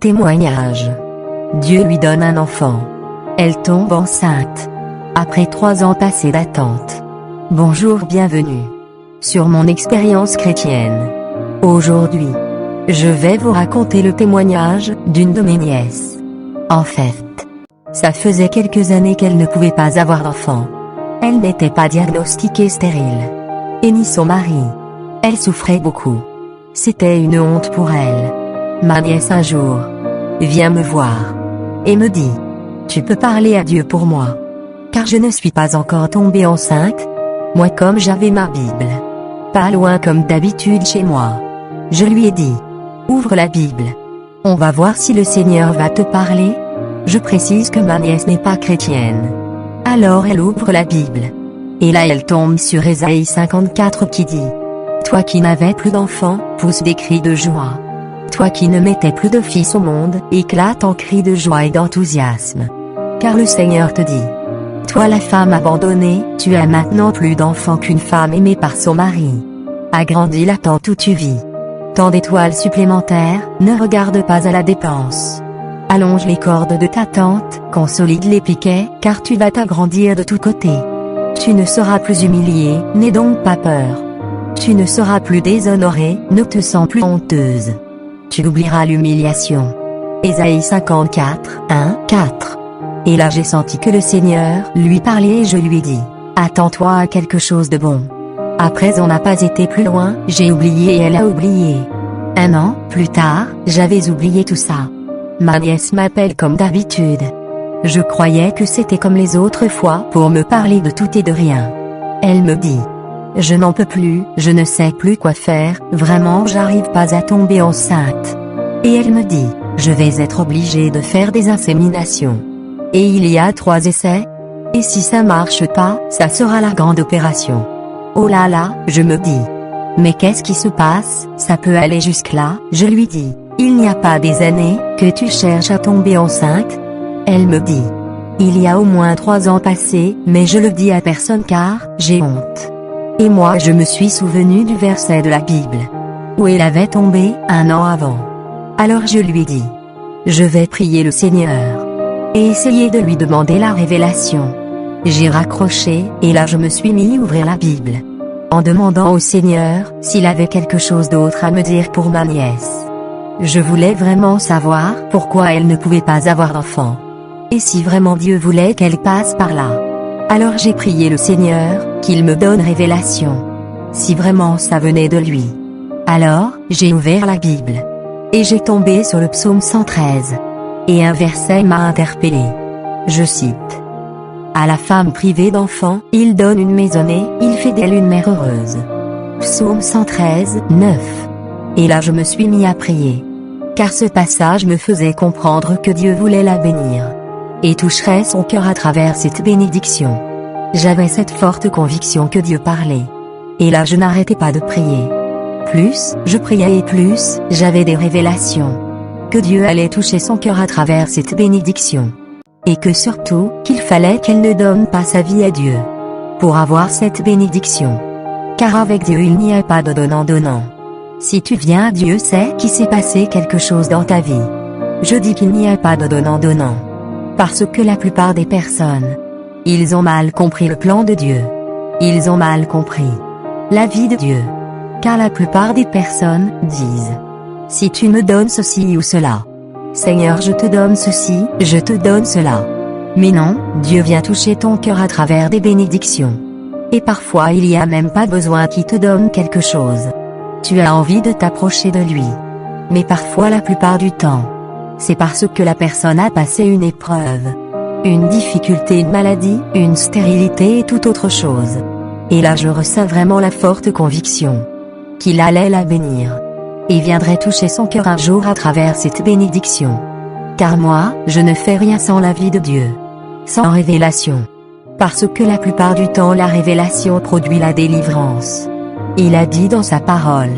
Témoignage. Dieu lui donne un enfant. Elle tombe enceinte. Après 3 ans passés d'attente. Bonjour, bienvenue sur mon expérience chrétienne. Aujourd'hui, je vais vous raconter le témoignage d'une de mes nièces. En fait, ça faisait quelques années qu'elle ne pouvait pas avoir d'enfant. Elle n'était pas diagnostiquée stérile. Et ni son mari. Elle souffrait beaucoup. C'était une honte pour elle. Ma nièce un jour vient me voir et me dit: tu peux parler à Dieu pour moi, car je ne suis pas encore tombée enceinte. Moi, comme j'avais ma Bible pas loin comme d'habitude chez moi, je lui ai dit: ouvre la Bible. On va voir si le Seigneur va te parler. Je précise que ma nièce n'est pas chrétienne. Alors elle ouvre la Bible. Et là elle tombe sur Ésaïe 54 qui dit: toi qui n'avais plus d'enfants, pousse des cris de joie. Toi qui ne mettais plus de fils au monde, éclate en cris de joie et d'enthousiasme. Car le Seigneur te dit: toi la femme abandonnée, tu as maintenant plus d'enfants qu'une femme aimée par son mari. Agrandis la tente où tu vis. Tant d'étoiles supplémentaires, ne regarde pas à la dépense. Allonge les cordes de ta tente, consolide les piquets, car tu vas t'agrandir de tous côtés. Tu ne seras plus humilié, n'aie donc pas peur. Tu ne seras plus déshonoré, ne te sens plus honteuse. Tu oublieras l'humiliation. Ésaïe 54, 1, 4. Et là j'ai senti que le Seigneur lui parlait et je lui ai dit: attends-toi à quelque chose de bon. Après on n'a pas été plus loin, j'ai oublié et elle a oublié. 1 an plus tard, j'avais oublié tout ça. Ma nièce m'appelle comme d'habitude. Je croyais que c'était comme les autres fois pour me parler de tout et de rien. Elle me dit: je n'en peux plus, je ne sais plus quoi faire, vraiment j'arrive pas à tomber enceinte. Et elle me dit: je vais être obligée de faire des inséminations. Et il y a 3 essais. Et si ça marche pas, ça sera la grande opération. Oh là là, je me dis: mais qu'est-ce qui se passe, ça peut aller jusque-là? Je lui dis: il n'y a pas des années que tu cherches à tomber enceinte? Elle me dit: il y a au moins 3 ans passés, mais je le dis à personne car j'ai honte. Et moi je me suis souvenu du verset de la Bible où elle avait tombé 1 an avant. Alors je lui ai dit: je vais prier le Seigneur et essayer de lui demander la révélation. J'ai raccroché, et là je me suis mis à ouvrir la Bible, en demandant au Seigneur s'il avait quelque chose d'autre à me dire pour ma nièce. Je voulais vraiment savoir pourquoi elle ne pouvait pas avoir d'enfant. Et si vraiment Dieu voulait qu'elle passe par là. Alors j'ai prié le Seigneur, qu'il me donne révélation. Si vraiment ça venait de lui. Alors, j'ai ouvert la Bible. Et j'ai tombé sur le psaume 113. Et un verset m'a interpellé. Je cite: à la femme privée d'enfants, il donne une maisonnée, il fait d'elle une mère heureuse. Psaume 113, 9. Et là je me suis mis à prier. Car ce passage me faisait comprendre que Dieu voulait la bénir. Et toucherait son cœur à travers cette bénédiction. J'avais cette forte conviction que Dieu parlait. Et là je n'arrêtais pas de prier. Plus je priais et plus j'avais des révélations. Que Dieu allait toucher son cœur à travers cette bénédiction. Et que surtout, qu'il fallait qu'elle ne donne pas sa vie à Dieu pour avoir cette bénédiction. Car avec Dieu il n'y a pas de donnant-donnant. Si tu viens à Dieu, c'est qu'il s'est passé quelque chose dans ta vie. Je dis qu'il n'y a pas de donnant-donnant. Parce que la plupart des personnes, ils ont mal compris le plan de Dieu. Ils ont mal compris la vie de Dieu. Car la plupart des personnes disent: si tu me donnes ceci ou cela, Seigneur je te donne ceci, je te donne cela. Mais non, Dieu vient toucher ton cœur à travers des bénédictions. Et parfois il n'y a même pas besoin qu'il te donne quelque chose. Tu as envie de t'approcher de lui. Mais parfois, la plupart du temps, c'est parce que la personne a passé une épreuve, une difficulté, une maladie, une stérilité et toute autre chose. Et là je ressens vraiment la forte conviction qu'il allait la bénir. Et viendrait toucher son cœur un jour à travers cette bénédiction. Car moi, je ne fais rien sans la vie de Dieu. Sans révélation. Parce que la plupart du temps la révélation produit la délivrance. Il a dit dans sa parole: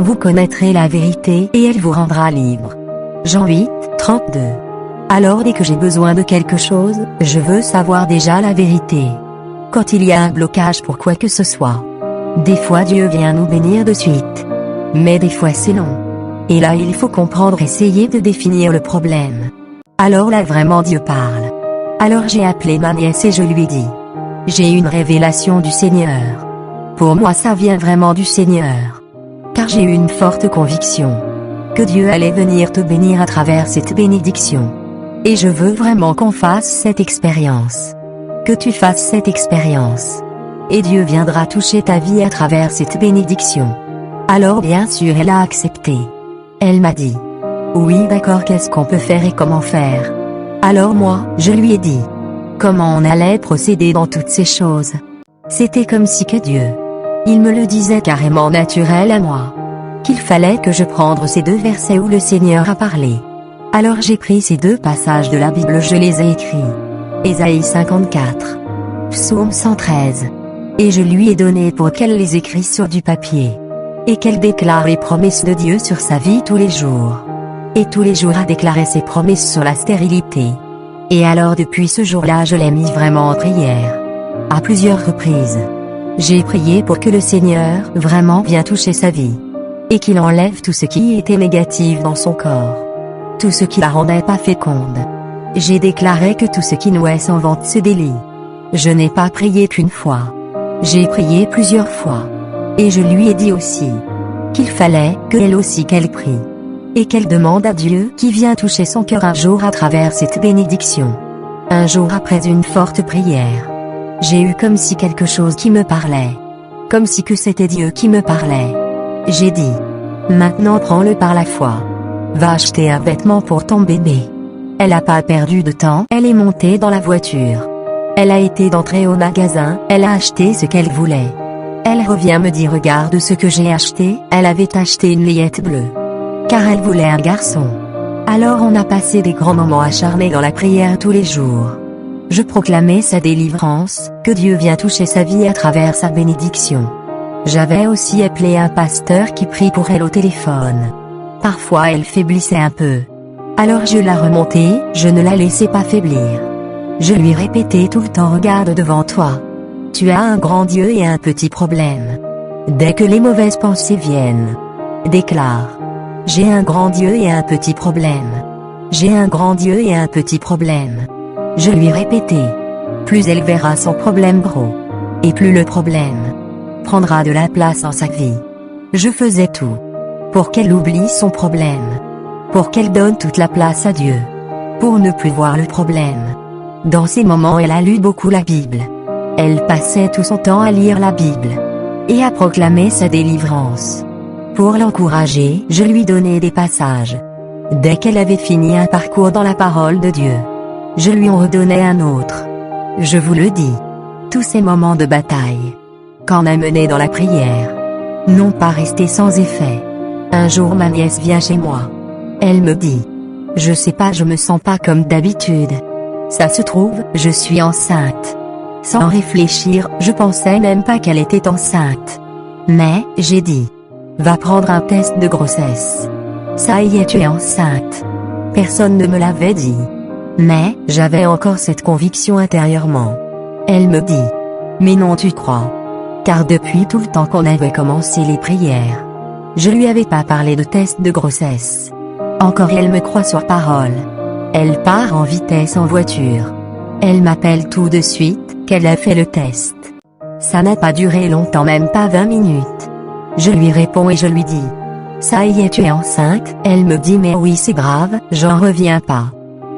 vous connaîtrez la vérité et elle vous rendra libre. Jean 8, 32. Alors dès que j'ai besoin de quelque chose, je veux savoir déjà la vérité. Quand il y a un blocage pour quoi que ce soit. Des fois Dieu vient nous bénir de suite. Mais des fois c'est long. Et là il faut comprendre, essayer de définir le problème. Alors là vraiment Dieu parle. Alors j'ai appelé ma nièce et je lui ai dit. J'ai une révélation du Seigneur. Pour moi ça vient vraiment du Seigneur. Car j'ai eu une forte conviction que Dieu allait venir te bénir à travers cette bénédiction. Et je veux vraiment qu'on fasse cette expérience. Que tu fasses cette expérience. Et Dieu viendra toucher ta vie à travers cette bénédiction. Alors bien sûr elle a accepté. Elle m'a dit. Oui d'accord, qu'est-ce qu'on peut faire et comment faire? Alors moi, je lui ai dit. Comment on allait procéder dans toutes ces choses. C'était comme si que Dieu. Il me le disait carrément naturel à moi. Qu'il fallait que je prenne ces 2 versets où le Seigneur a parlé. Alors j'ai pris ces 2 passages de la Bible, je les ai écrits. Ésaïe 54. Psaume 113. Et je lui ai donné pour qu'elle les écrive sur du papier. Et qu'elle déclare les promesses de Dieu sur sa vie tous les jours. Et tous les jours a déclaré ses promesses sur la stérilité. Et alors depuis ce jour-là je l'ai mis vraiment en prière. À plusieurs reprises. J'ai prié pour que le Seigneur vraiment vienne toucher sa vie. Et qu'il enlève tout ce qui était négatif dans son corps. Tout ce qui la rendait pas féconde. J'ai déclaré que tout ce qui nouait sans vente se délie. Je n'ai pas prié qu'une fois. J'ai prié plusieurs fois. Et je lui ai dit aussi qu'il fallait qu'elle aussi qu'elle prie. Et qu'elle demande à Dieu qui vient toucher son cœur un jour à travers cette bénédiction. Un jour après une forte prière. J'ai eu comme si quelque chose qui me parlait. Comme si que c'était Dieu qui me parlait. J'ai dit. Maintenant prends-le par la foi. Va acheter un vêtement pour ton bébé. Elle a pas perdu de temps, elle est montée dans la voiture. Elle a été d'entrer au magasin, elle a acheté ce qu'elle voulait. Elle revient me dire regarde ce que j'ai acheté, elle avait acheté une layette bleue. Car elle voulait un garçon. Alors on a passé des grands moments acharnés dans la prière tous les jours. Je proclamais sa délivrance, que Dieu vient toucher sa vie à travers sa bénédiction. J'avais aussi appelé un pasteur qui prie pour elle au téléphone. Parfois elle faiblissait un peu. Alors je la remontais, je ne la laissais pas faiblir. Je lui répétais tout le temps regarde devant toi. Tu as un grand Dieu et un petit problème. Dès que les mauvaises pensées viennent. Déclare. J'ai un grand Dieu et un petit problème. J'ai un grand Dieu et un petit problème. Je lui répétais. Plus elle verra son problème gros. Et plus le problème prendra de la place dans sa vie. Je faisais tout. Pour qu'elle oublie son problème. Pour qu'elle donne toute la place à Dieu. Pour ne plus voir le problème. Dans ces moments elle a lu beaucoup la Bible. Elle passait tout son temps à lire la Bible. Et à proclamer sa délivrance. Pour l'encourager, je lui donnais des passages. Dès qu'elle avait fini un parcours dans la parole de Dieu, je lui en redonnais un autre. Je vous le dis. Tous ces moments de bataille qu'on a menés dans la prière n'ont pas resté sans effet. Un jour ma nièce vient chez moi. Elle me dit. Je sais pas, je me sens pas comme d'habitude. Ça se trouve, je suis enceinte. Sans réfléchir, je pensais même pas qu'elle était enceinte. Mais, j'ai dit. Va prendre un test de grossesse. Ça y est, tu es enceinte. Personne ne me l'avait dit. Mais, j'avais encore cette conviction intérieurement. Elle me dit. Mais non, tu crois. Car depuis tout le temps qu'on avait commencé les prières, je lui avais pas parlé de test de grossesse. Encore elle me croit sur parole. Elle part en vitesse en voiture. Elle m'appelle tout de suite, qu'elle a fait le test. Ça n'a pas duré longtemps, même pas 20 minutes. Je lui réponds et je lui dis. Ça y est, tu es enceinte? Elle me dit mais oui c'est grave, j'en reviens pas.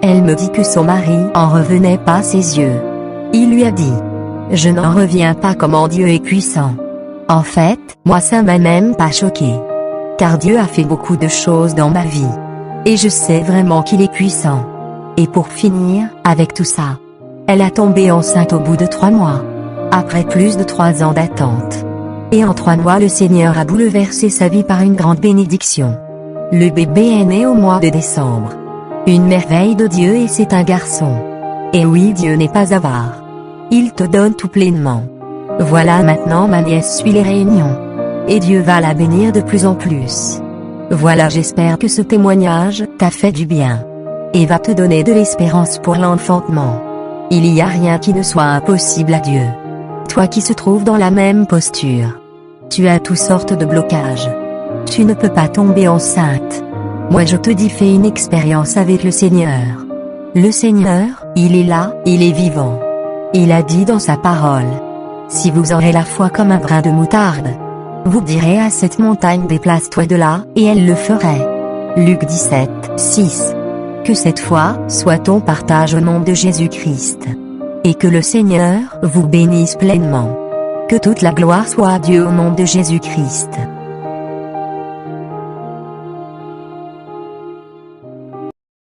Elle me dit que son mari en revenait pas ses yeux. Il lui a dit. Je n'en reviens pas comment Dieu est puissant. En fait, moi ça m'a même pas choqué. Car Dieu a fait beaucoup de choses dans ma vie. Et je sais vraiment qu'il est puissant. Et pour finir, avec tout ça, elle a tombé enceinte au bout de 3 mois. Après plus de 3 ans d'attente. Et en 3 mois le Seigneur a bouleversé sa vie par une grande bénédiction. Le bébé est né au mois de décembre. Une merveille de Dieu et c'est un garçon. Et oui, Dieu n'est pas avare. Il te donne tout pleinement. Voilà, maintenant ma nièce suit les réunions. Et Dieu va la bénir de plus en plus. Voilà, j'espère que ce témoignage t'a fait du bien. Et va te donner de l'espérance pour l'enfantement. Il n'y a rien qui ne soit impossible à Dieu. Toi qui se trouves dans la même posture. Tu as toutes sortes de blocages. Tu ne peux pas tomber enceinte. Moi je te dis, fais une expérience avec le Seigneur. Le Seigneur, il est là, il est vivant. Il a dit dans sa parole. Si vous aurez la foi comme un grain de moutarde, vous direz à cette montagne, déplace-toi de là, et elle le ferait. Luc 17, 6. Que cette foi soit ton partage au nom de Jésus-Christ. Et que le Seigneur vous bénisse pleinement. Que toute la gloire soit à Dieu au nom de Jésus-Christ.